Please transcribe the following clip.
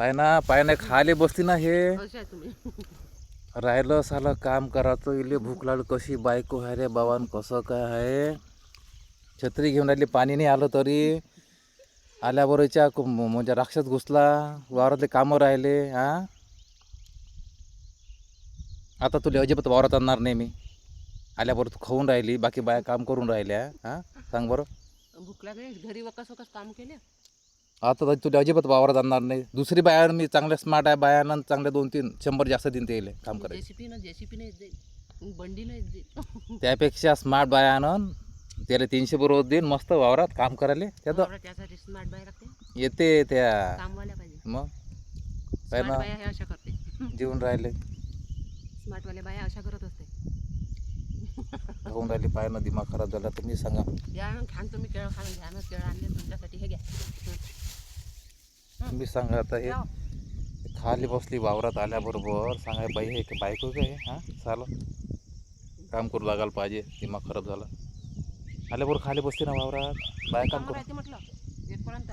पाय ना खाले बसती ना हे असे आहे तुम्ही. राहिलं सालं काम करायचं इले भूक लागली कशी बायको आहे रे बाबान कसं काय आहे. छत्री घेऊन राहिली पाणी नाही आलं तरी आल्याबरोबरच्या म्हणजे राक्षस घुसला वावरातले कामं राहिले. आता तुला अजिबात वावरात आणणार नाही मी. आल्याबरोबर तू खाऊन राहिली बाकी बाया काम करून राहिल्या. सांग बरं. भूक लागली घरी वकस काम केले. आता तर तुला अजिबात वावरात आणणार नाही. दुसरी बाया मी चांगल्या स्मार्ट आहे बायानं चांगल्या 2-3-100 जास्त दिन ते येईल काम करायचं. जेसीपी नाही देईल बंडी नाही देईल. त्यापेक्षा स्मार्ट बायानं त्याला 300 बरोबर देईन मस्त वावरात काम करायला त्याचं त्यासाठी स्मार्ट बाय लागते. येते त्या कामवाल्या पाहिजे. मग स्मार्ट बाया हे अशा करते. जेवून राहिले स्मार्टवाल्या बाया अशा करत असते. होऊन राहिली पायानं दिमाग खराब झाला. तुम्ही सांगा. घ्या ना खान तुम्ही केळं खाणं घ्या ना केळं आणले तुमच्यासाठी हे घ्या. तुम्ही सांगा आता हे खाली बसली वावरात आल्याबरोबर सांगा बाई हे बायको काय चालं काम करू लागायला पाहिजे. दिमाग खराब झाला आल्याबरोबर खाली बसते ना वावरात बाय काम करू. म्हटलं येतपर्यंत